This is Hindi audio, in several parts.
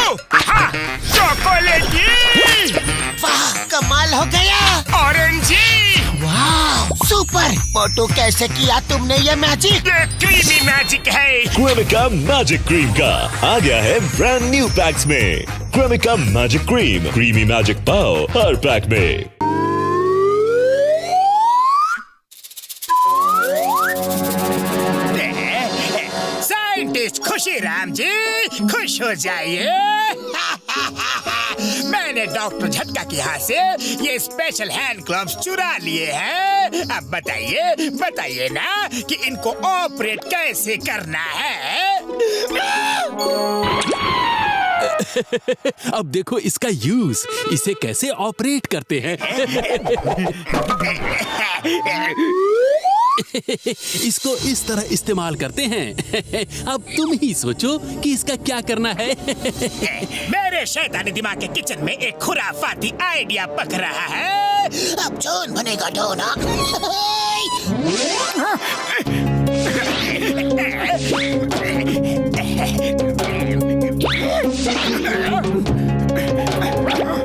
हाँ, चॉकलेटी। वाह, कमाल हो गया। ऑरेंजी। वाह, सुपर। मोटू, कैसे किया तुमने ये मैजिक? ये क्रीमी मैजिक है। क्रेमिका मैजिक क्रीम का आ गया है ब्रांड न्यू पैक्स में। Cremica magic cream, creamy magic पाओ हर पैक में। साइंटिस्ट खुशीराम जी, खुश हो जाइए। मैंने डॉक्टर झटका के यहाँ से ये स्पेशल हैंड ग्लव्स चुरा लिए हैं। अब बताइए ना कि इनको ऑपरेट कैसे करना है। अब देखो इसका यूज, इसे कैसे ऑपरेट करते हैं। इसको इस तरह इस्तेमाल करते हैं। अब तुम ही सोचो कि इसका क्या करना है। मेरे शैतानी दिमाग के किचन में एक खुराफाती आइडिया पक रहा है। अब जॉन बनेगा डोना।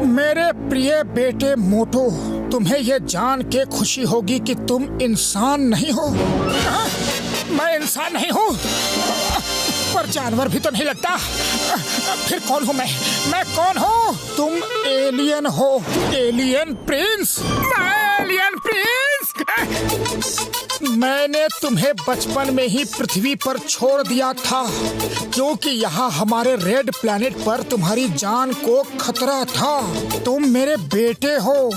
मेरे प्रिय बेटे मोटू, तुम्हें यह जान के खुशी होगी कि तुम इंसान नहीं हो। मैं इंसान नहीं हूँ, पर जानवर भी तो नहीं लगता। फिर कौन हूँ मैं कौन हूँ? तुम एलियन हो, एलियन प्रिंस। Alien Prince. मैंने तुम्हें बचपन में ही पृथ्वी पर छोड़ दिया था, क्योंकि यहाँ हमारे रेड प्लैनेट पर तुम्हारी जान को खतरा था। तुम मेरे बेटे हो।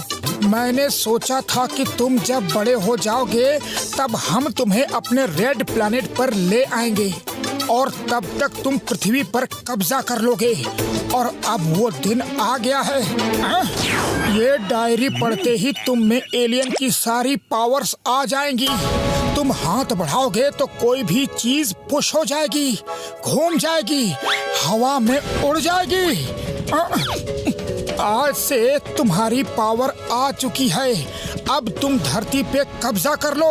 मैंने सोचा था कि तुम जब बड़े हो जाओगे तब हम तुम्हें अपने रेड प्लैनेट पर ले आएंगे और तब तक तुम पृथ्वी पर कब्जा कर लोगे। और अब वो दिन आ गया है। ये डायरी पढ़ते ही तुम में एलियन की सारी पावर्स आ जाएंगी। तुम हाथ बढ़ाओगे तो कोई भी चीज पुश हो जाएगी, घूम जाएगी, हवा में उड़ जाएगी। आज से तुम्हारी पावर आ चुकी है। अब तुम धरती पे कब्जा कर लो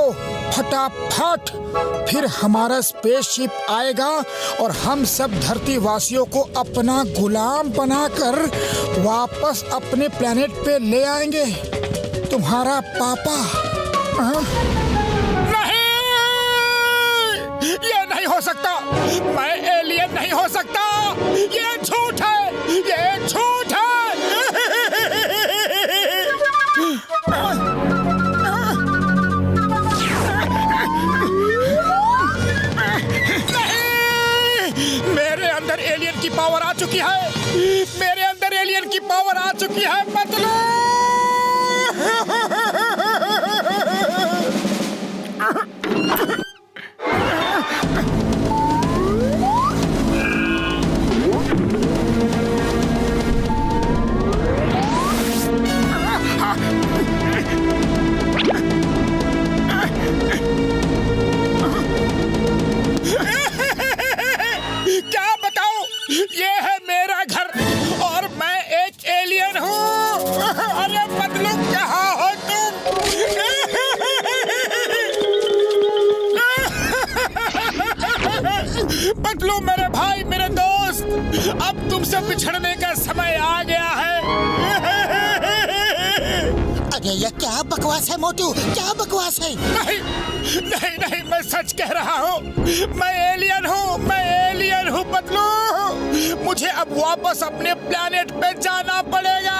फटाफट। फिर हमारा स्पेसशिप आएगा और हम सब धरती वासियों को अपना गुलाम बनाकर वापस अपने प्लेनेट पे ले आएंगे। तुम्हारा पापा। नहीं, ये नहीं हो सकता। मैं एलियन नहीं हो सकता। ये झूठ है, ये झूठ है। मेरे अंदर एलियन की पावर आ चुकी है। मेरे अंदर एलियन की पावर आ चुकी है। मतलब क्या बताऊं? ये है मेरा घर और मैं एक एलियन हूँ। अरे बदलू, कहाँ हो तुम? बदलू मेरे भाई, मेरे दोस्त, अब तुमसे बिछड़ने का समय आ गया है। अरे ये क्या बकवास है मोटू, क्या बकवास है? नहीं नहीं नहीं, मैं सच कह रहा हूँ। मैं एलियन हूँ, मैं एलियन हूँ बदलू। मुझे अब वापस अपने प्लैनेट पे जाना पड़ेगा।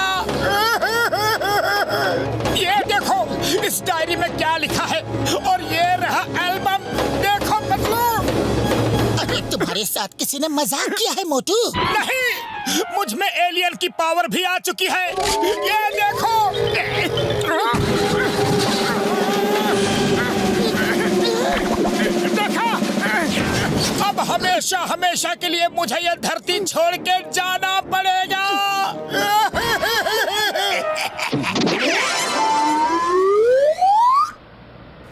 ये देखो इस डायरी में क्या लिखा है, और ये रहा एल्बम। देखो बदलू। अरे तुम्हारे साथ किसी ने मजाक किया है मोटू? नहीं, मुझ में एलियन की पावर भी आ चुकी है। ये देखो। देखा? अब हमेशा हमेशा के लिए मुझे ये धरती छोड़ के जाना पड़ेगा।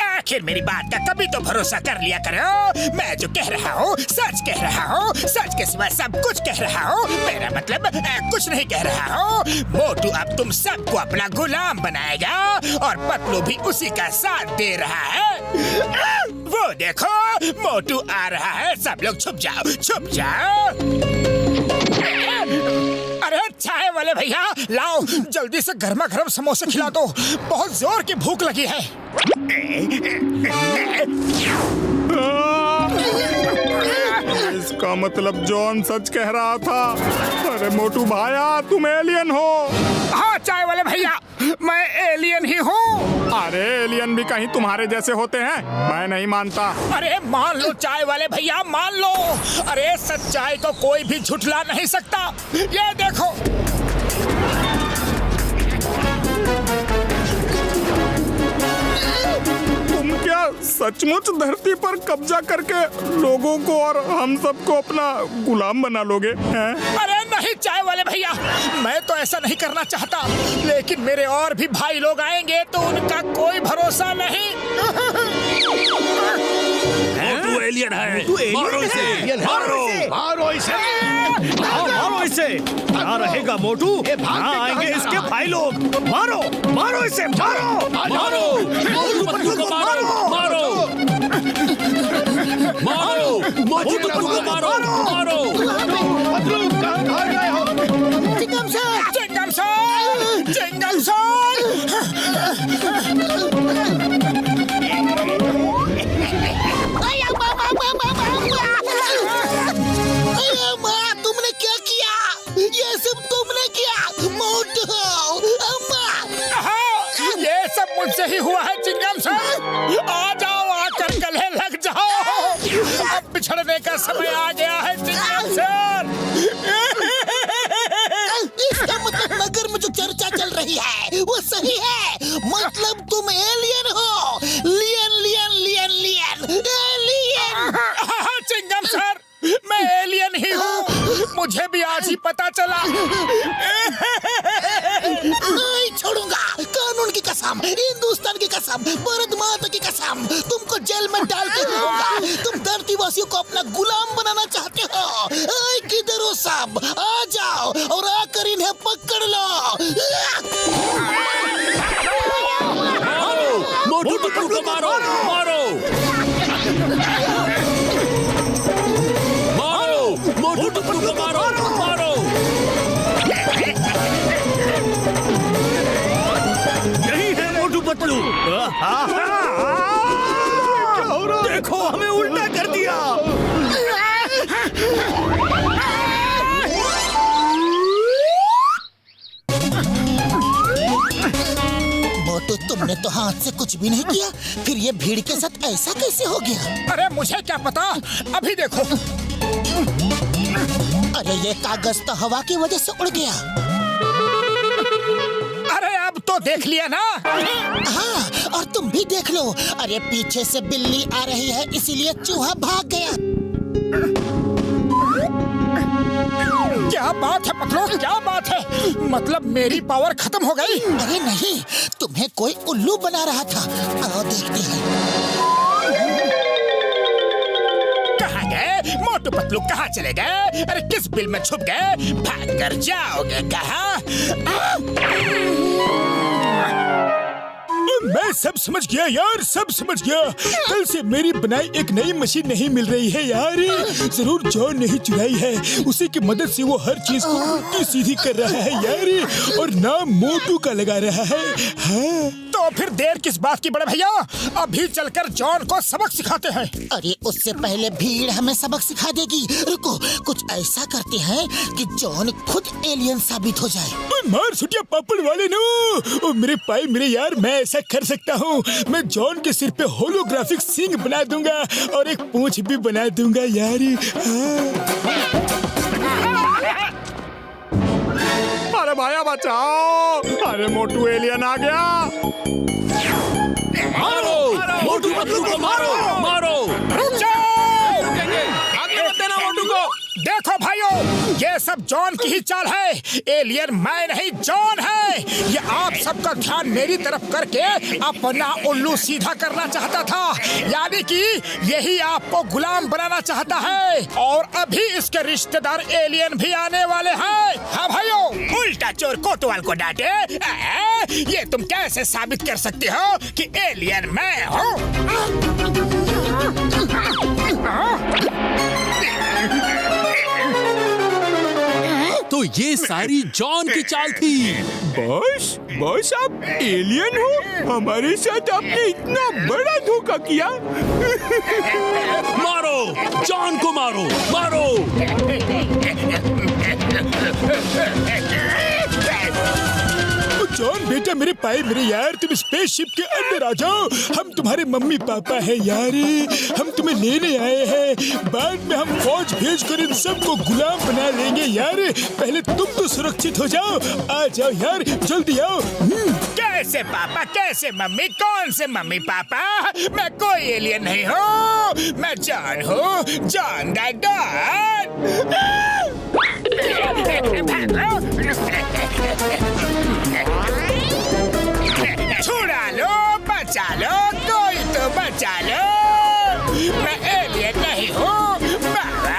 आखिर मेरी बात का कभी तो भरोसा कर लिया करो। मैं जो कह रहा हूँ सच कह रहा हूँ, सच के सिवा सब कुछ कह रहा हूँ। मेरा मतलब कुछ नहीं कह रहा हूँ। मोटू अब तुम सबको अपना गुलाम बनाएगा और पतलू भी उसी का साथ दे रहा है। वो देखो मोटू आ रहा है। सब लोग छुप जाओ, छुप जाओ। वाले भैया, लाओ जल्दी से गर्मा गर्म समोसे खिला दो, बहुत जोर की भूख लगी है। इसका मतलब जॉन सच कह रहा था। अरे मोटू भाया, तुम एलियन हो? हाँ चाय वाले भैया, मैं एलियन ही हूँ। अरे एलियन भी कहीं तुम्हारे जैसे होते हैं? मैं नहीं मानता। अरे मान लो चाय वाले भैया, मान लो। अरे सच्चाई को कोई भी झुठला नहीं सकता। ये देखो। तुम क्या सचमुच धरती पर कब्जा करके लोगों को और हम सबको अपना गुलाम बना लोगे हैं? अरे नहीं चाय वाले भैया, मैं तो ऐसा नहीं करना चाहता, लेकिन मेरे और भी भाई लोग आएंगे तो उनका कोई भरोसा नहीं। तू एलियन है, मारो इसे, मारो इसे, मारो इसे। कहाँ रहेगा मोटू? कहाँ आएंगे इसके भाई लोग? मारो, मारो इसे, मारो, मारो, मोटू पतलू को मारो, मारो, मारो, मोटू पतलू को मारो, मारो। पतलू कहाँ भाग रहे हो? Chingam sir, Chingam sir, Chingam sir. तुमने क्या किया? ये सब तुमने किया मोटू। ये सब मुझसे ही हुआ है चिंगम सर। आ जाओ, आकर गले लग जाओ। अब बिछड़ने का समय आ गया है चिंगम सर। इसका मतलब नगर में जो चर्चा चल रही है वो सही है। मतलब तुम एलियन हो। लियन लियन लियन लियन एलियन। चिंगम सर, मैं एलियन ही हूँ। मुझे भी आज ही पता चला। नहीं छोड़ूंगा। कानून की कसम, हिंदुस्तान की कसम, भारत माता की कसम, तुमको जेल में डाल के रहूंगा। तुम धरती वासियों को अपना गुलाम बनाना चाहते हो। किधर हो सब? आ जाओ और आकर इन्हें पकड़ लो। मारो, मोटू पतलू को मारो, मारो, मारो, मोटू पतलू को मारो, मारो। यही है मोटू पतलू। देखो, हमें उल्टा कर दिया। मोटू, तुमने तो हाथ से कुछ भी नहीं किया, फिर ये भीड़ के साथ ऐसा कैसे हो गया? अरे मुझे क्या पता, अभी देखो। अरे ये कागज तो हवा की वजह से उड़ गया। अरे अब तो देख लिया ना। हाँ, और तुम भी देख लो। अरे पीछे से बिल्ली आ रही है, इसीलिए चूहा भाग गया। क्या बात है पतलू, क्या बात है? मतलब मेरी पावर खत्म हो गई? अरे नहीं, तुम्हें कोई उल्लू बना रहा था। आओ देखते हैं। कहाँ गए मोटू पतलू, कहाँ चले गए? अरे किस बिल में छुप गए? भाग कर जाओगे कहाँ? मैं सब समझ गया यार, सब समझ गया। कल से मेरी बनाई एक नई मशीन नहीं मिल रही है यार। जरूर जॉन नहीं चुराई है, उसी की मदद से वो हर चीज को उल्टी सीधी कर रहा है यार, और नाम मोटू का लगा रहा है। हाँ। तो फिर देर किस बात की बड़े भैया, अभी चलकर जॉन को सबक सिखाते हैं। अरे उससे पहले भीड़ हमें सबक सिखा देगी। रुको, कुछ ऐसा करते हैं कि जॉन खुद एलियन साबित हो जाए। मार सुटिया पापड़ वाले नो, ओ मेरे भाई मेरे यार, मैं ऐसा कर सकता हूँ। मैं जॉन के सिर पे होलोग्राफिक सींग बना दूंगा और एक पूंछ भी बना दूंगा यार। अरे भाया बचाओ! अरे मोटू एलियन आ गया। मारो, मोटू पतलू को मारो, मारो। रुक जाओ, आगे मत देना मोटू को। देखो भाइयों, ये सब जॉन की ही चाल है। एलियन मैं नहीं, जॉन है। ये आप सबका ध्यान मेरी तरफ करके अपना उल्लू सीधा करना चाहता था, यानी कि यही आपको गुलाम बनाना चाहता है। और अभी इसके रिश्तेदार एलियन भी आने वाले हैं। हाँ भाइयों, उल्टा चोर कोतवाल को डांटे। ये तुम कैसे साबित कर सकते हो कि एलियन मैं हूँ? तो ये सारी जॉन की चाल थी। बॉस आप एलियन हो? हमारे साथ आपने इतना बड़ा धोखा किया। मारो जॉन को, मारो मारो। जॉन बेटा, मेरे पाए मेरे यार, तुम स्पेसशिप के अंदर आ जाओ। हम तुम्हारे मम्मी पापा हैं यार, हम तुम्हें लेने आए हैं। बाद में हम फौज भेजकर इन सबको गुलाम बना लेंगे यार। पहले तुम तो सुरक्षित हो जाओ। आ जाओ यार, जल्दी आओ। कैसे पापा, कैसे मम्मी, कौन से मम्मी पापा? मैं कोई एलियन नहीं हूँ, मैं जॉन हूँ, जॉन द डॉन। छुड़ा लो, बचा लो, कोई तो बचा लो। मैं एलियन नहीं हूँ बाबा,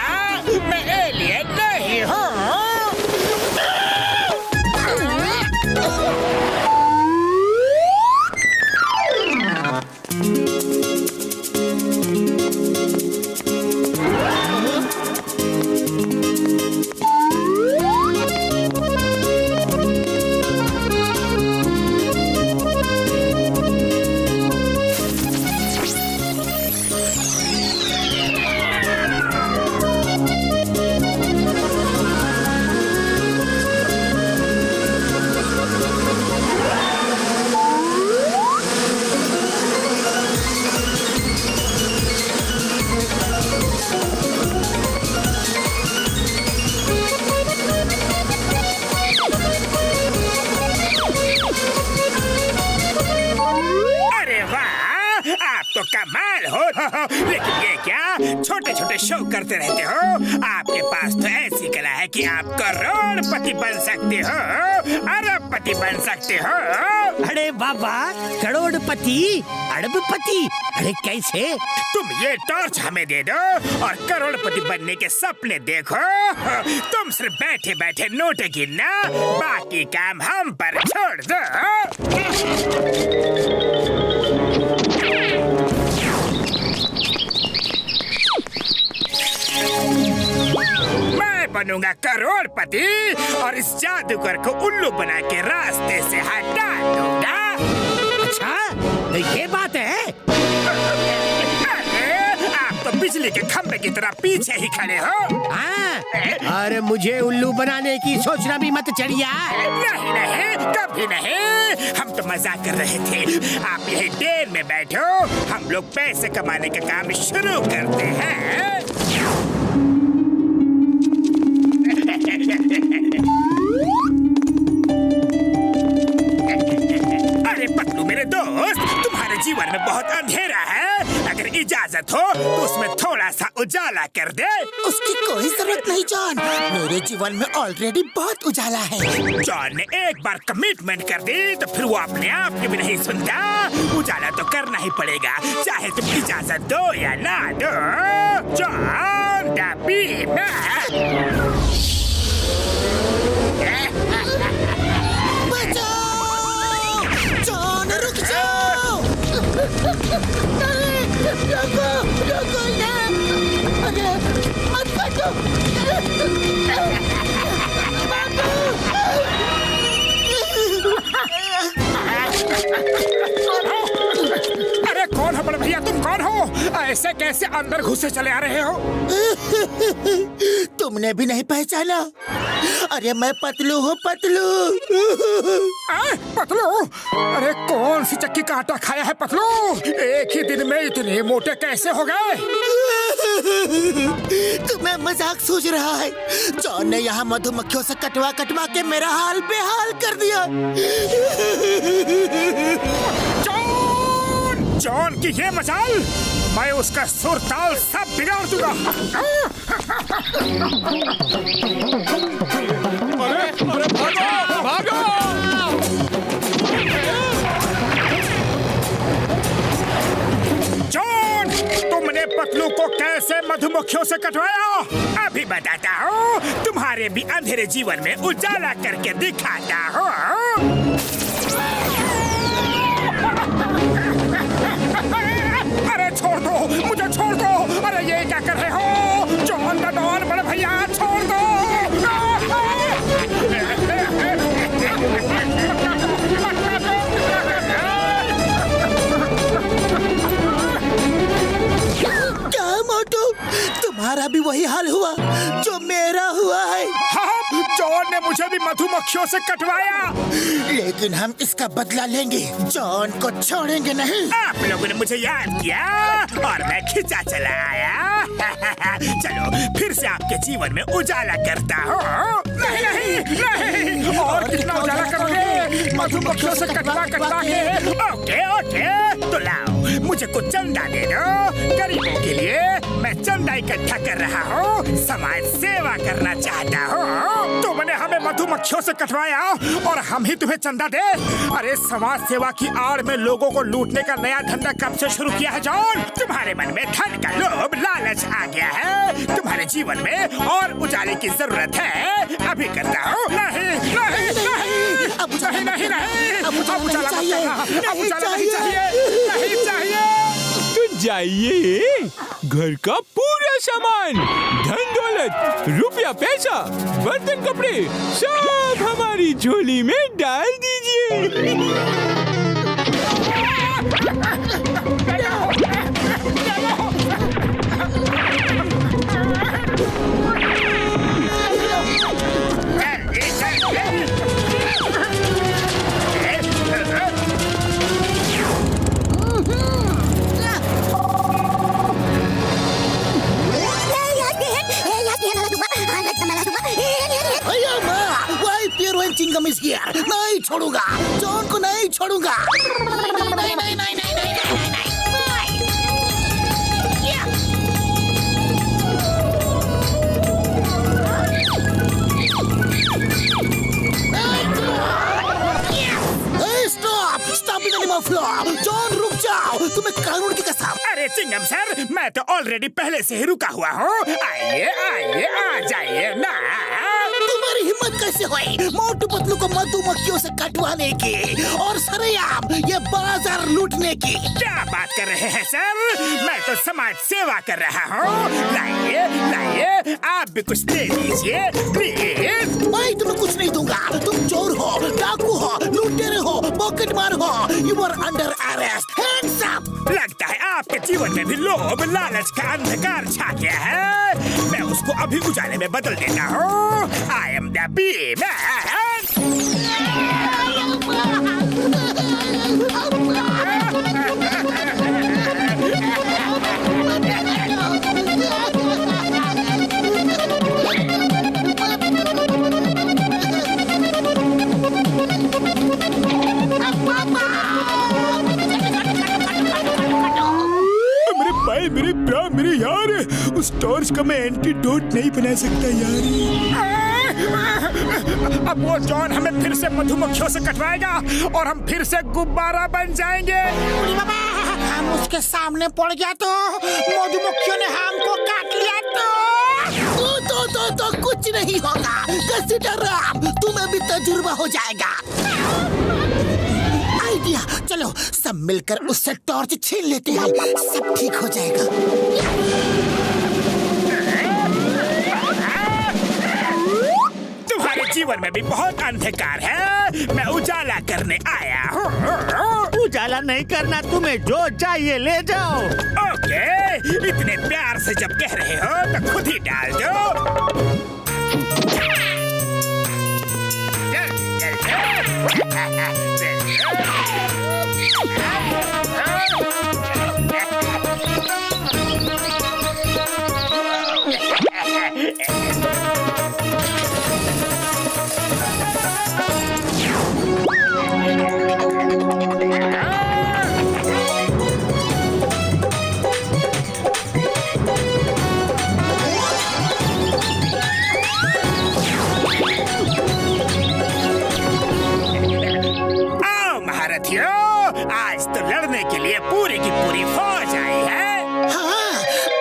मैं एलियन नहीं हूँ। तो कमाल हो। लेकिन ये क्या छोटे छोटे शो करते रहते हो? आपके पास तो ऐसी कला है कि आप करोड़पति बन सकते हो, अरबपति बन सकते हो। अरे बाबा, करोड़पति, अरबपति, अरे कैसे? तुम ये टॉर्च हमें दे दो और करोड़पति बनने के सपने देखो। तुम सिर्फ बैठे बैठे नोट गिनना, बाकी काम हम पर छोड़ दो। मैं बनूंगा करोड़पति और इस जादूगर को उल्लू बना के रास्ते से हटा दूंगा। अच्छा, तो ये बात है? अरे आप तो बिजली के खंभे की तरह पीछे ही खड़े हो। हाँ, अरे मुझे उल्लू बनाने की सोचना भी मत चढ़िया। नहीं नहीं, कभी नहीं, हम तो मजाक कर रहे थे। आप यही देर में बैठो, हम लोग पैसे कमाने का काम शुरू करते हैं। अरे पतलू मेरे दोस्त, तुम्हारे जीवन में बहुत अंधेरा है। अगर इजाजत हो तो उसमें थोड़ा सा उजाला कर दे। उसकी कोई जरूरत नहीं जॉन, मेरे जीवन में ऑलरेडी बहुत उजाला है। जॉन ने एक बार कमिटमेंट कर दी तो फिर वो अपने आप की भी नहीं सुनता। उजाला तो करना ही पड़ेगा, चाहे तुम इजाजत दो या ना दो। John the Beamer. अरे कौन हो बड़े भैया, तुम कौन हो? ऐसे कैसे अंदर घुसे चले आ रहे हो? तुमने भी नहीं पहचाना? अरे मैं पतलू हूँ, पतलू। पतलू? अरे कौन सी चक्की का आटा खाया है पतलू? एक ही दिन में इतने मोटे कैसे हो गए? तुम्हें मजाक सूझ रहा है? जॉन ने यहाँ मधुमक्खियों से कटवा कटवा के मेरा हाल बेहाल कर दिया। जॉन की ये मजाल, मैं उसका सुर ताल सब बिगाड़ दूंगा। अरे अरे भागो भागो! जॉन, तुमने पतलू को कैसे मधुमक्खियों से कटवाया? अभी बताता हूँ, तुम्हारे भी अंधेरे जीवन में उजाला करके दिखाता हूँ। अरे छोड़ दो मुझे, छोड़ दो। अरे ये क्या कर रहे हो? जॉन द डॉन बड़े भैया, छोड़ दो। तुम्हारा भी वही हाल हुआ जो मेरा हुआ है। हाँ, जॉन ने मुझे भी मधुमक्खियों से कटवाया, लेकिन हम इसका बदला लेंगे। जॉन को छोड़ेंगे नहीं। आप लोगों ने मुझे याद किया और मैं खिंचा चला आया। चलो फिर से आपके जीवन में उजाला करता हूँ। नहीं नहीं नहीं, और कितना उजाला करोगे? मधुमक्खियों से कटवा कटवा के। ओके ओके, तो लाओ मुझे कुछ चंदा दे दो। गरीबों के लिए मैं चंदा इकट्ठा कर रहा हूँ, समाज सेवा करना चाहता हूँ। तुमने हमें मधुमक्खियों से कटवाया और हम ही तुम्हें चंदा दे? अरे समाज सेवा की आड़ में लोगों को लूटने का नया धंधा कब से शुरू किया है जॉन? तुम्हारे मन में धन का लोभ लालच आ गया है। तुम्हारे जीवन में और उजाले की जरूरत है। अभी करता हूँ। नहीं नहीं नहीं, अब उजाला नहीं नहीं नहीं, अब उजाला उजाला मत चाहिए। करना। अब उजाला नहीं चाहिए। चाहिए, नहीं चाहिए। तो जाइए, घर का पूरा सामान, धन दौलत, रुपया पैसा, बर्तन कपड़े सब हमारी झोली में डाल दीजिए। Chingam is here. नहीं छोड़ूंगा जॉन को, नहीं छोड़ूंगा। नहीं नहीं नहीं नहीं नहीं नहीं जॉन रुक जाओ, तुम्हें कानून की कसम। अरे चिंगम सर, मैं तो ऑलरेडी पहले से ही रुका हुआ हूँ। आइए आइए, आ जाइए ना। तुम्हारी हिम्मत कैसे हुई मोटू पतलू को मधुमक्खियों से कटवाने की और सरेआम ये बाजार लूटने की? क्या बात कर रहे हैं सर? मैं तो समाज सेवा कर रहा हूँ। लाइए लाइए, आप भी कुछ दे दीजिए प्लीज। मैं तुम्हें कुछ नहीं दूंगा। तुम चोर हो, डाकू हो, लुटेरे हो, पॉकेटमार हो। You are under arrest. Hands up. लगता है आपके जीवन में भी लोभ लालच का अंधकार छा गया है। मैं उसको अभी उजाले में बदल देता हूँ। I am the B man. भाई मेरे प्यार मेरे यार, उस टॉर्च का मैं एंटीडोट नहीं बना सकता यार। अब वो जॉन हमें फिर से मधुमक्खियों से कटवाएगा और हम फिर से गुब्बारा बन जाएंगे। हम उसके सामने पड़ गया तो मधुमक्खियों ने हमको काट लिया तो कुछ नहीं होगा। राम, तुम्हें भी तजुर्बा हो जाएगा। आइडिया, चलो सब मिलकर उससे टॉर्च छीन लेते हैं, सब ठीक हो जाएगा। तुम्हारे जीवन में भी बहुत अंधकार है। मैं उजाला करने आया हूँ। उजाला नहीं करना, तुम्हें जो चाहिए ले जाओ। ओके, इतने प्यार से जब कह रहे हो तो खुद ही डाल दो। आज तो लड़ने के लिए पूरी की पूरी फौज आई है। हाँ,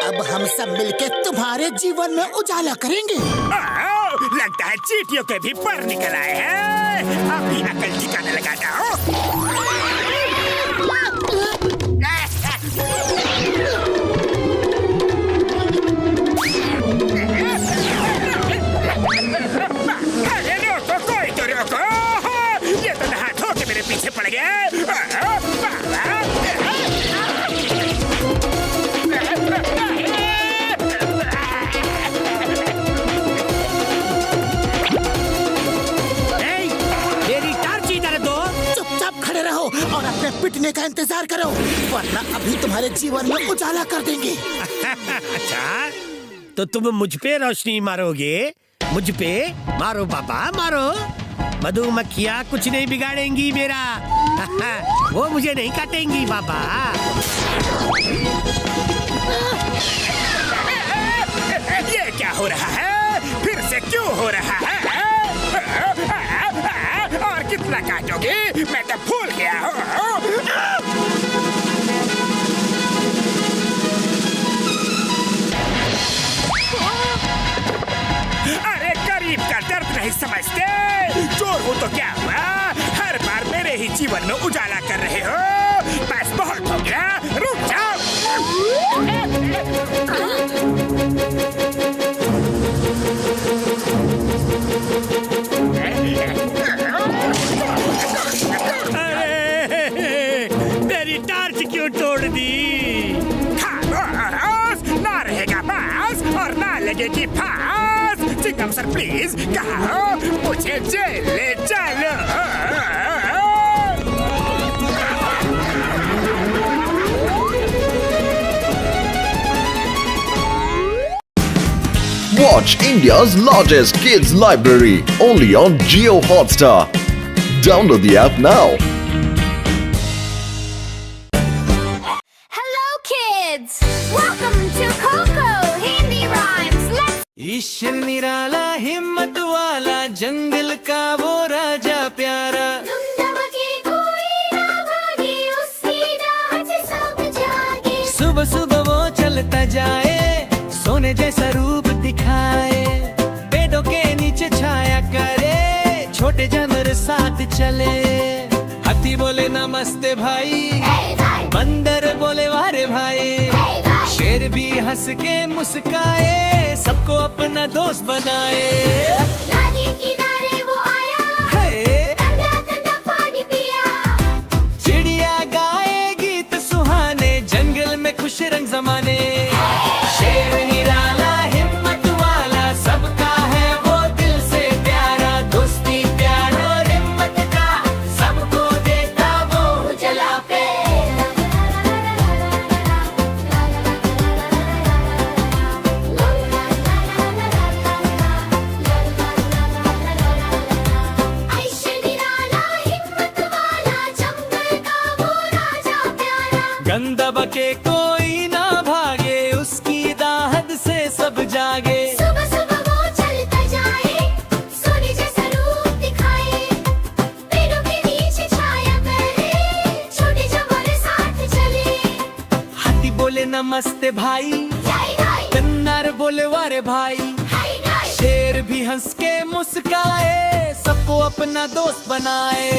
अब हम सब मिलकर तुम्हारे जीवन में उजाला करेंगे। लगता है चींटियों के भी पर निकल आए हैं। अपनी अकल ठिकाने लगाता हूँ। अरे रोको, कोई तो रोको। ये तो नहा धो के मेरे पीछे पड़ गया। मिटने का इंतजार करो, वरना अभी तुम्हारे जीवन में उजाला कर देंगे। अच्छा, तो तुम मुझ पे रोशनी मारोगे? मुझ पे मारो पापा, मारो। मधुमक्खियाँ कुछ नहीं बिगाड़ेंगी मेरा। वो मुझे नहीं काटेंगी पापा। ये क्या हो रहा है? फिर से क्यों हो रहा है? और कितना काटोगे? मैं तो भूल गया हूँ। अरे गरीब का दर्द नहीं समझते? चोर हो तो क्या हुआ? हर बार मेरे ही जीवन में उजाला कर रहे हो। बस बहुत हो गया, रुक जाओ। मेरी टार्च क्यों तोड़ दी? खामोश, ना रहेगा बास और ना लगेगी फांस। चिंगम सर प्लीज, कहाँ हो? मुझे जेल ले चलो। Watch India's largest kids library only on Jio Hotstar. Download the app now. Hello kids! Welcome to Coco Handy Rhymes. Let's ईश्वर निराला हिम्मत वाला जंगल का वो राजा प्यारा सुबह सुबह वो चलता जाए सोने जैसा रूप दिखाए पेड़ों के नीचे छाया करे छोटे जानवर साथ चले हाथी बोले नमस्ते भाई बंदर बोले वारे भाई शेर भी हंस के मुस्काए सबको अपना दोस्त बनाए नदी किनारे वो आया ठंडा ठंडा पानी पिया चिड़िया गाए गीत सुहाने जंगल में खुश रंग जमाने शेर निराला हिम्मत वाला सबका है वो दिल से प्यारा दोस्ती प्यार और हिम्मत का सबको देता वो जला पे गंदा बके कोई ना भागे उसकी दाहत से सब जागे सुबह सुबह वो चलता जाए सोने जैसा रूप दिखाए पेड़ों के नीचे छाया करे छोटे जानवर साथ चले हाथी बोले नमस्ते भाई कन्नर बोले वारे भाई शेर भी हंस के मुस्काए सबको अपना दोस्त बनाए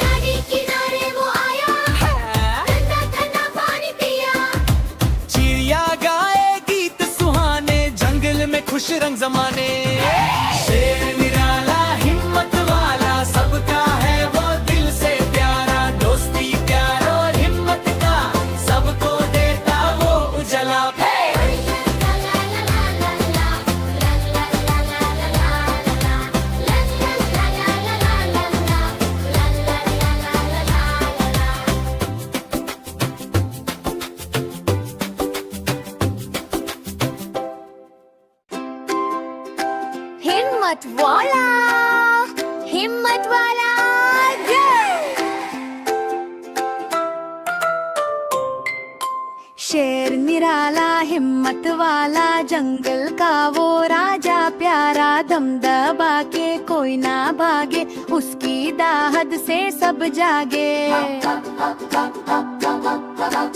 नदी किनारे वो आया ठंडा ठंडा पानी पिया चिड़िया गाए गीत सुहाने जंगल में खुश रंग जमाने शेर निराला हिम्मत वाला सबका है वो दिल से प्यारा दोस्ती प्यार और हिम्मत का सबको देता वो उजला हिम्मत वाला जय शेर निराला हिम्मत वाला जंगल का वो राजा प्यारा दम दबा के कोई ना भागे उसकी दाहत से सब जागे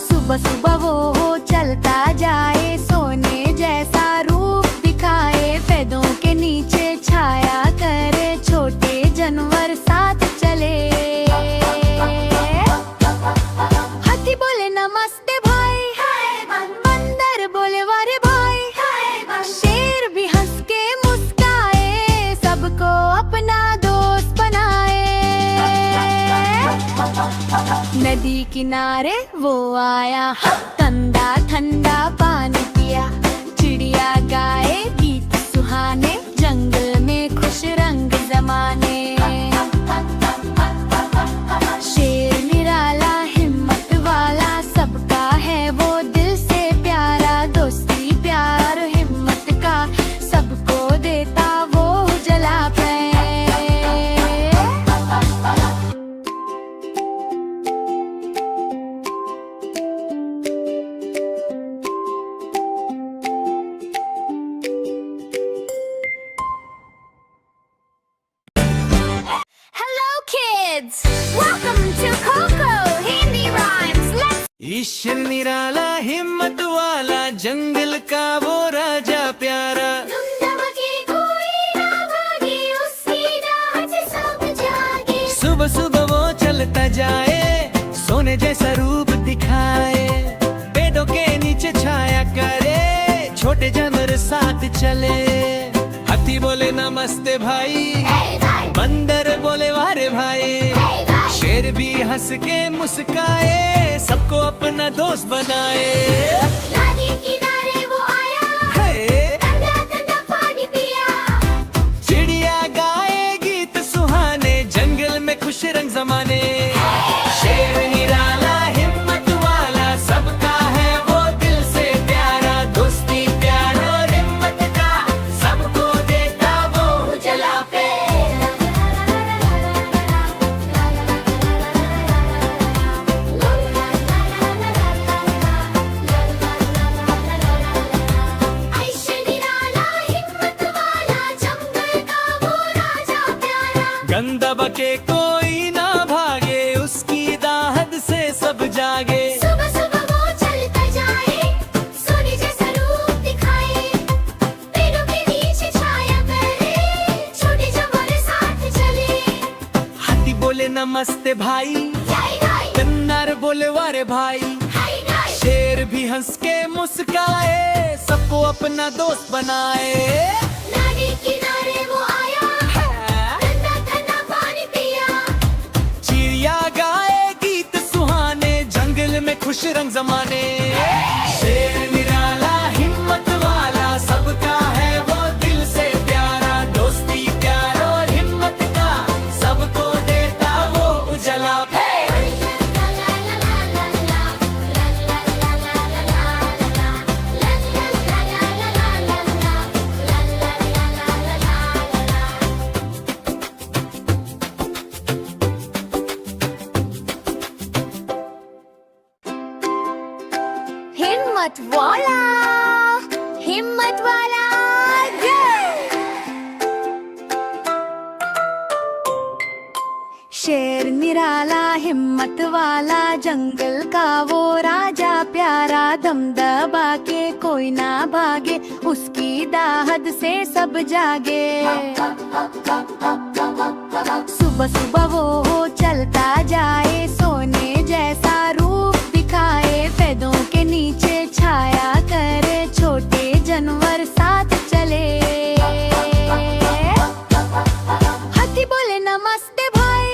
सुबह सुबह वो चलता जाए सोने जैसा रूप दिखाए पेड़ों के नीचे छाया करे छोटे जानवर साथ चले हाथी बोले नमस्ते भाई बंदर बोले वारे भाई शेर भी हंस के मुस्काए सबको अपना दोस्त बनाए नदी किनारे वो आया ठंडा ठंडा पानी पिया चिड़िया गाए गीत सुहाने जंगल में खुश रंग जमाने शेर निराला Hello kids, welcome to Coco Hindi Rhymes. Let's ईश्वर निराला हिम्मत वाला जंगल का वो राजा प्यारा सुबह सुबह वो चलता जाए सोने जैसा रूप दिखाए पेड़ों के नीचे छाया करे छोटे जानवर साथ चले हाथी बोले नमस्ते भाई बंदर बोले वारे भाई शेर भी हंस के मुस्काए सबको अपना दोस्त बनाए नदी किनारे वो आया, ठंडा ठंडा पानी पिया। चिड़िया गाए गीत सुहाने जंगल में खुश रंग जमाने शेर निराला हिम्मत वाला सबका है वो दिल से प्यारा दोस्ती प्यार और हिम्मत का सबको देता वो जला पे गंदा बके कोई ना भागे उसकी दाहत से सब जागे सुबह सुबह वो चलता जाए सोने जैसा रूप दिखाए पेड़ों के नीचे छाया करे छोटे जानवर साथ चले हाथी बोले नमस्ते भाई कन्नर बोले वारे भाई शेर भी हंस के मुस्काए सबको अपना दोस्त बनाए नदी किनारे वो आया, ठंडा ठंडा पानी पिया। चिड़िया गाए गीत सुहाने जंगल में खुश रंग जमाने शेर निराला हिम्मत वाला सबका है वो दिल से प्यारा दोस्ती प्यार और हिम्मत का सबको देता वो उजला हिम्मत वाला जय। शेर निराला हिम्मत वाला जंगल का वो राजा प्यारा दम दबा के कोई ना भागे उसकी दाहत से सब जागे सुबह सुबह वो चलता जाए सोने जैसा रूप दिखाए पेड़ों के नीचे छाया करे छोटे जानवर साथ चले हाथी बोले नमस्ते भाई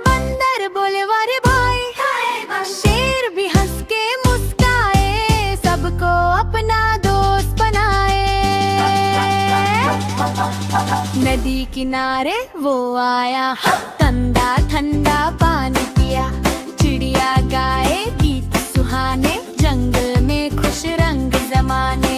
बंदर बोले वारे भाई शेर भी हंस के मुस्काए सबको अपना दोस्त बनाए नदी किनारे वो आया ठंडा ठंडा पानी पिया चिड़िया गाए गीत सुहाने जंगल में खुश रंग जमाने